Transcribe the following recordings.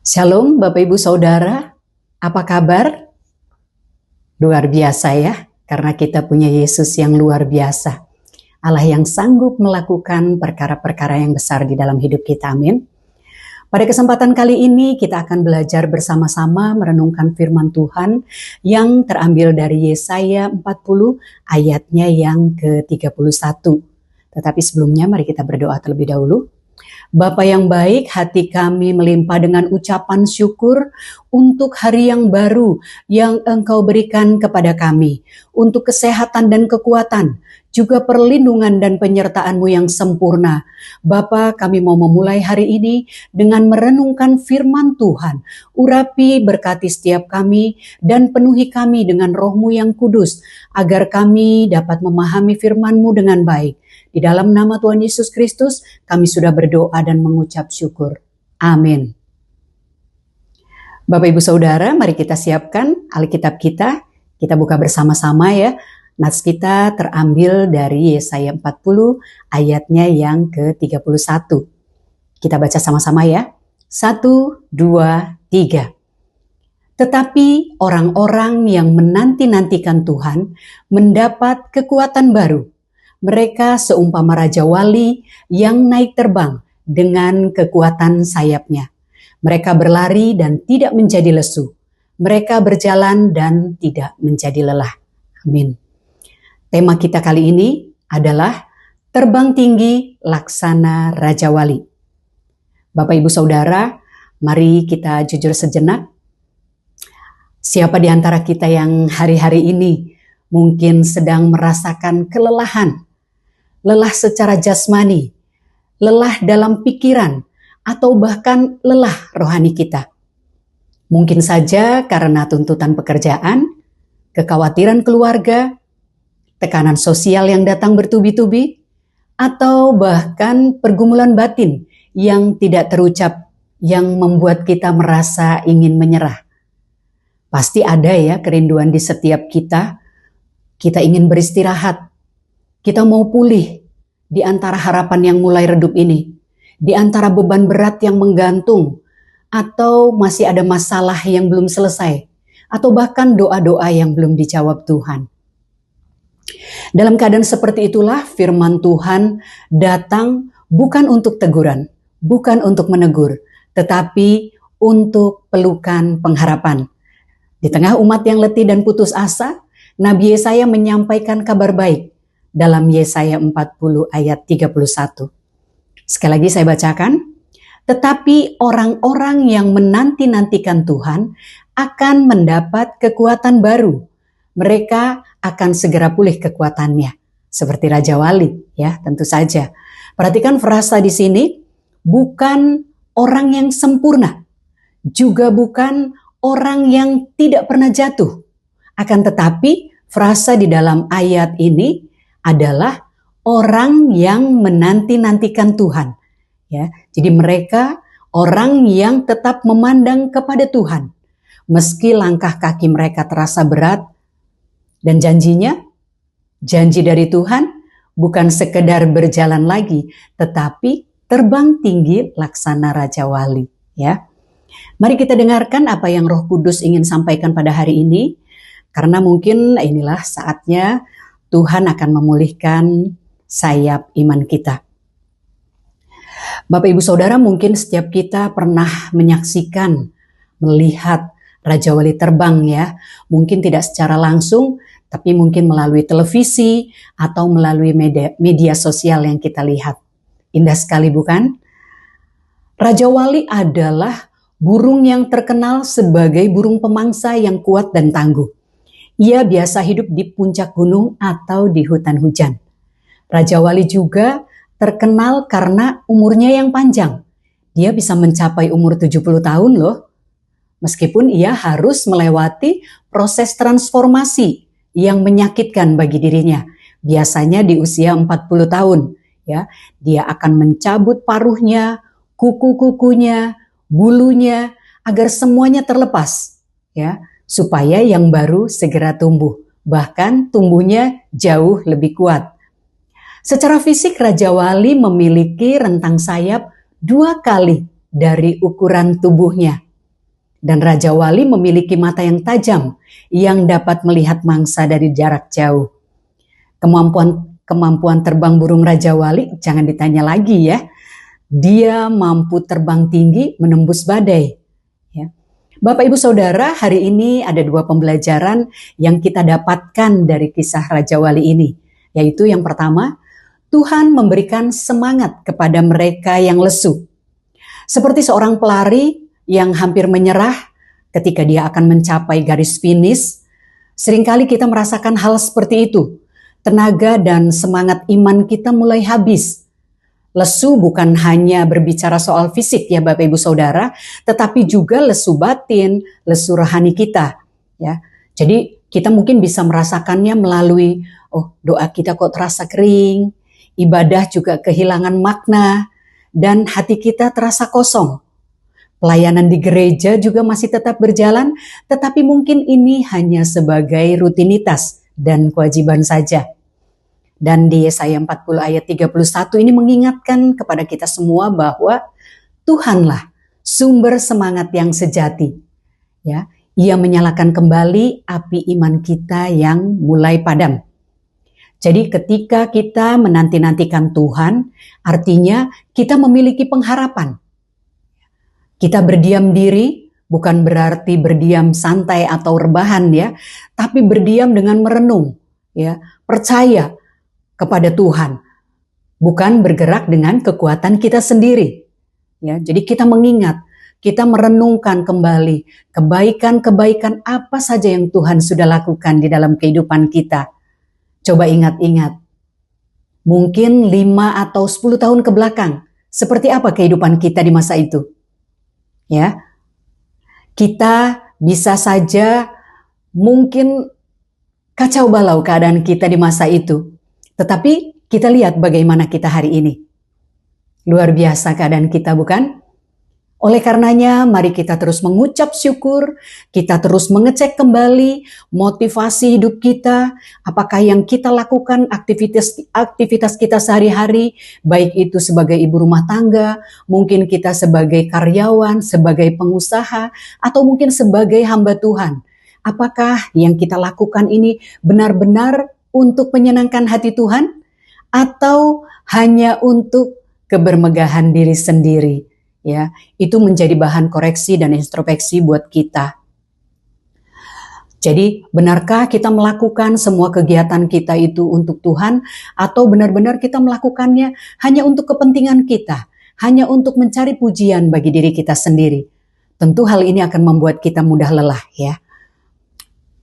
Shalom Bapak Ibu Saudara, apa kabar? Luar biasa ya, karena kita punya Yesus yang luar biasa. Allah yang sanggup melakukan perkara-perkara yang besar di dalam hidup kita, amin. Pada kesempatan kali ini kita akan belajar bersama-sama merenungkan firman Tuhan yang terambil dari Yesaya 40 ayatnya yang ke-31. Tetapi sebelumnya mari kita berdoa terlebih dahulu. Bapa yang baik, hati kami melimpah dengan ucapan syukur untuk hari yang baru yang Engkau berikan kepada kami, untuk kesehatan dan kekuatan, juga perlindungan dan penyertaan-Mu yang sempurna. Bapa, kami mau memulai hari ini dengan merenungkan firman Tuhan. Urapi, berkati setiap kami, dan penuhi kami dengan Roh-Mu yang kudus, agar kami dapat memahami firman-Mu dengan baik. Di dalam nama Tuhan Yesus Kristus, kami sudah berdoa dan mengucap syukur. Amin. Bapak Ibu Saudara, mari kita siapkan Alkitab kita. Kita buka bersama-sama ya. Nats kita terambil dari Yesaya 40 ayatnya yang ke-31. Kita baca sama-sama ya. 1, 2, 3. Tetapi orang-orang yang menanti-nantikan Tuhan mendapat kekuatan baru. Mereka seumpama Raja Wali yang naik terbang dengan kekuatan sayapnya. Mereka berlari dan tidak menjadi lesu. Mereka berjalan dan tidak menjadi lelah. Amin. Tema kita kali ini adalah terbang tinggi laksana Raja Wali. Bapak Ibu Saudara, mari kita jujur sejenak. Siapa di antara kita yang hari-hari ini mungkin sedang merasakan kelelahan? Lelah secara jasmani, lelah dalam pikiran, atau bahkan lelah rohani kita. Mungkin saja karena tuntutan pekerjaan, kekhawatiran keluarga, tekanan sosial yang datang bertubi-tubi, atau bahkan pergumulan batin yang tidak terucap, yang membuat kita merasa ingin menyerah. Pasti ada ya kerinduan di setiap kita. Kita ingin beristirahat. Kita mau pulih di antara harapan yang mulai redup ini, di antara beban berat yang menggantung, atau masih ada masalah yang belum selesai, atau bahkan doa-doa yang belum dijawab Tuhan. Dalam keadaan seperti itulah firman Tuhan datang bukan untuk teguran, bukan untuk menegur, tetapi untuk pelukan pengharapan. Di tengah umat yang letih dan putus asa, Nabi Yesaya menyampaikan kabar baik dalam Yesaya 40 ayat 31. Sekali lagi saya bacakan. Tetapi orang-orang yang menanti-nantikan Tuhan akan mendapat kekuatan baru. Mereka akan segera pulih kekuatannya. Seperti Raja Wali, ya tentu saja. Perhatikan frasa di sini, bukan orang yang sempurna, juga bukan orang yang tidak pernah jatuh. Akan tetapi frasa di dalam ayat ini adalah orang yang menanti-nantikan Tuhan. Ya, jadi mereka orang yang tetap memandang kepada Tuhan. Meski langkah kaki mereka terasa berat dan janji dari Tuhan bukan sekedar berjalan lagi, tetapi terbang tinggi laksana Raja Wali. Ya, mari kita dengarkan apa yang Roh Kudus ingin sampaikan pada hari ini. Karena mungkin inilah saatnya Tuhan akan memulihkan sayap iman kita. Bapak Ibu Saudara, mungkin setiap kita pernah menyaksikan, melihat Raja Wali terbang ya. Mungkin tidak secara langsung, tapi mungkin melalui televisi atau melalui media sosial yang kita lihat. Indah sekali bukan? Raja Wali adalah burung yang terkenal sebagai burung pemangsa yang kuat dan tangguh. Ia biasa hidup di puncak gunung atau di hutan hujan. Raja Wali juga terkenal karena umurnya yang panjang. Dia bisa mencapai umur 70 tahun loh. Meskipun ia harus melewati proses transformasi yang menyakitkan bagi dirinya. Biasanya di usia 40 tahun. Ya, dia akan mencabut paruhnya, kuku-kukunya, bulunya, agar semuanya terlepas. Ya, supaya yang baru segera tumbuh, bahkan tumbuhnya jauh lebih kuat. Secara fisik Raja Wali memiliki rentang sayap 2 kali dari ukuran tubuhnya. Dan Raja Wali memiliki mata yang tajam yang dapat melihat mangsa dari jarak jauh. Kemampuan terbang burung Raja Wali jangan ditanya lagi ya. Dia mampu terbang tinggi menembus badai. Ya. Bapak Ibu Saudara, hari ini ada 2 pembelajaran yang kita dapatkan dari kisah Raja Wali ini. Yaitu yang pertama, Tuhan memberikan semangat kepada mereka yang lesu. Seperti seorang pelari yang hampir menyerah ketika dia akan mencapai garis finish. Seringkali kita merasakan hal seperti itu. Tenaga dan semangat iman kita mulai habis. Lesu bukan hanya berbicara soal fisik ya Bapak Ibu Saudara, tetapi juga lesu batin, lesu rohani kita. Ya, jadi kita mungkin bisa merasakannya melalui doa kita kok terasa kering, ibadah juga kehilangan makna, dan hati kita terasa kosong. Pelayanan di gereja juga masih tetap berjalan, tetapi mungkin ini hanya sebagai rutinitas dan kewajiban saja. Dan di Yesaya 40 ayat 31 ini mengingatkan kepada kita semua bahwa Tuhanlah sumber semangat yang sejati. Ya, Ia menyalakan kembali api iman kita yang mulai padam. Jadi ketika kita menanti-nantikan Tuhan, artinya kita memiliki pengharapan. Kita berdiam diri bukan berarti berdiam santai atau rebahan ya, tapi berdiam dengan merenung, ya, percaya kepada Tuhan, bukan bergerak dengan kekuatan kita sendiri. Ya, jadi kita mengingat, kita merenungkan kembali kebaikan-kebaikan apa saja yang Tuhan sudah lakukan di dalam kehidupan kita. Coba ingat-ingat, mungkin 5 atau 10 tahun ke belakang, seperti apa kehidupan kita di masa itu? Ya, kita bisa saja mungkin kacau balau keadaan kita di masa itu. Tetapi kita lihat bagaimana kita hari ini. Luar biasa keadaan kita, bukan? Oleh karenanya, mari kita terus mengucap syukur, kita terus mengecek kembali motivasi hidup kita, apakah yang kita lakukan aktivitas kita sehari-hari, baik itu sebagai ibu rumah tangga, mungkin kita sebagai karyawan, sebagai pengusaha, atau mungkin sebagai hamba Tuhan. Apakah yang kita lakukan ini benar-benar untuk menyenangkan hati Tuhan, atau hanya untuk kebermegahan diri sendiri? Ya, itu menjadi bahan koreksi dan introspeksi buat kita. Jadi, benarkah kita melakukan semua kegiatan kita itu untuk Tuhan, atau benar-benar kita melakukannya hanya untuk kepentingan kita, hanya untuk mencari pujian bagi diri kita sendiri? Tentu hal ini akan membuat kita mudah lelah ya.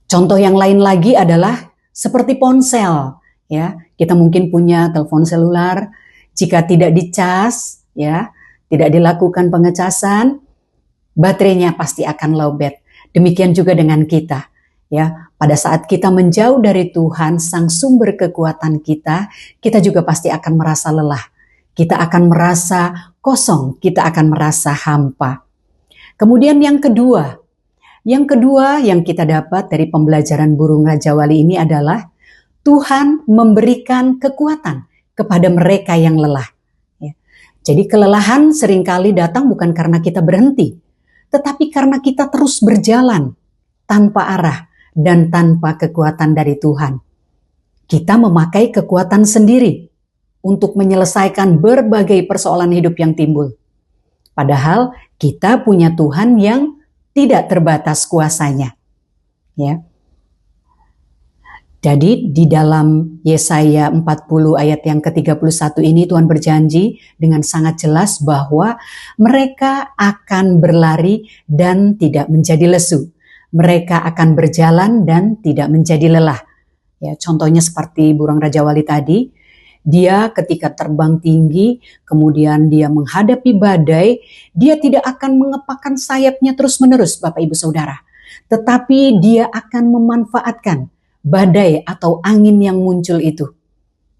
Contoh yang lain lagi adalah seperti ponsel ya. Kita mungkin punya telepon selular, jika tidak dicas ya, tidak dilakukan pengecasan, baterainya pasti akan lowbat. Demikian juga dengan kita. Ya, pada saat kita menjauh dari Tuhan, sang sumber kekuatan kita, kita juga pasti akan merasa lelah. Kita akan merasa kosong, kita akan merasa hampa. Kemudian yang kedua yang kita dapat dari pembelajaran burung Raja Wali ini adalah Tuhan memberikan kekuatan kepada mereka yang lelah. Jadi kelelahan seringkali datang bukan karena kita berhenti, tetapi karena kita terus berjalan tanpa arah dan tanpa kekuatan dari Tuhan. Kita memakai kekuatan sendiri untuk menyelesaikan berbagai persoalan hidup yang timbul. Padahal kita punya Tuhan yang tidak terbatas kuasanya. Ya. Jadi di dalam Yesaya 40 ayat yang ke-31 ini Tuhan berjanji dengan sangat jelas bahwa mereka akan berlari dan tidak menjadi lesu. Mereka akan berjalan dan tidak menjadi lelah. Ya, contohnya seperti burung Raja Wali tadi, dia ketika terbang tinggi, kemudian dia menghadapi badai, dia tidak akan mengepakkan sayapnya terus-menerus Bapak Ibu Saudara. Tetapi dia akan memanfaatkan badai atau angin yang muncul itu.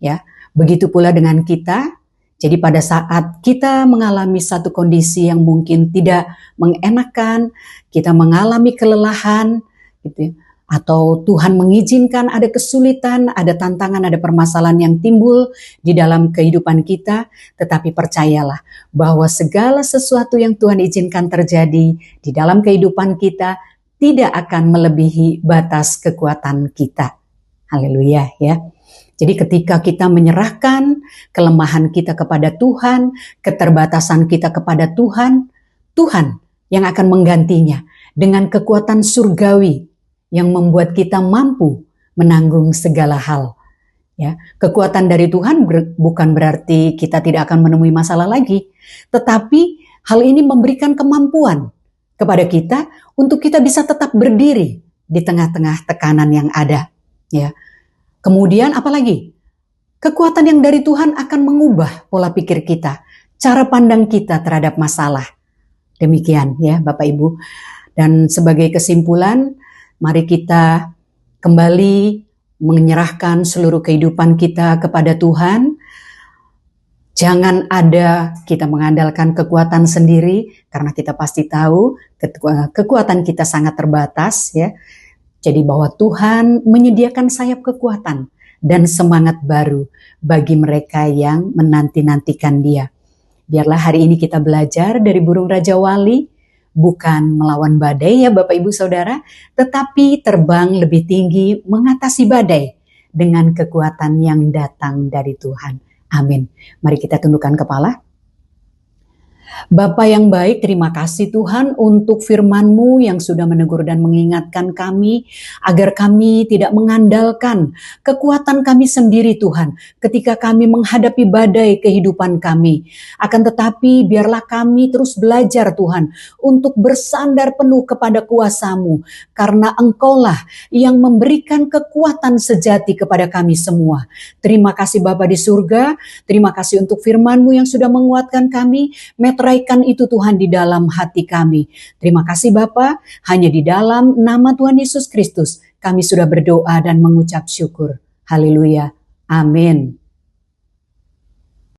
Ya, begitu pula dengan kita. Jadi pada saat kita mengalami satu kondisi yang mungkin tidak mengenakan, kita mengalami kelelahan, gitu ya, atau Tuhan mengizinkan ada kesulitan, ada tantangan, ada permasalahan yang timbul di dalam kehidupan kita, tetapi percayalah bahwa segala sesuatu yang Tuhan izinkan terjadi di dalam kehidupan kita tidak akan melebihi batas kekuatan kita. Haleluya ya. Jadi ketika kita menyerahkan kelemahan kita kepada Tuhan, keterbatasan kita kepada Tuhan, Tuhan yang akan menggantinya dengan kekuatan surgawi yang membuat kita mampu menanggung segala hal. Ya, kekuatan dari Tuhan bukan berarti kita tidak akan menemui masalah lagi, tetapi hal ini memberikan kemampuan kepada kita untuk kita bisa tetap berdiri di tengah-tengah tekanan yang ada. Ya, kemudian apalagi? Kekuatan yang dari Tuhan akan mengubah pola pikir kita, cara pandang kita terhadap masalah. Demikian ya Bapak Ibu. Dan sebagai kesimpulan, mari kita kembali menyerahkan seluruh kehidupan kita kepada Tuhan. Jangan ada kita mengandalkan kekuatan sendiri, karena kita pasti tahu kekuatan kita sangat terbatas ya. Jadi bahwa Tuhan menyediakan sayap kekuatan dan semangat baru bagi mereka yang menanti-nantikan Dia. Biarlah hari ini kita belajar dari burung Raja Wali, bukan melawan badai ya Bapak Ibu Saudara, tetapi terbang lebih tinggi mengatasi badai dengan kekuatan yang datang dari Tuhan. Amin. Mari kita tundukkan kepala. Bapa yang baik, terima kasih Tuhan untuk firman-Mu yang sudah menegur dan mengingatkan kami agar kami tidak mengandalkan kekuatan kami sendiri Tuhan ketika kami menghadapi badai kehidupan kami. Akan tetapi biarlah kami terus belajar Tuhan untuk bersandar penuh kepada kuasa-Mu, karena Engkaulah yang memberikan kekuatan sejati kepada kami semua. Terima kasih Bapa di surga, terima kasih untuk firman-Mu yang sudah menguatkan kami. Meteraikan itu Tuhan di dalam hati kami. Terima kasih Bapa, hanya di dalam nama Tuhan Yesus Kristus kami sudah berdoa dan mengucap syukur. Haleluya. Amin.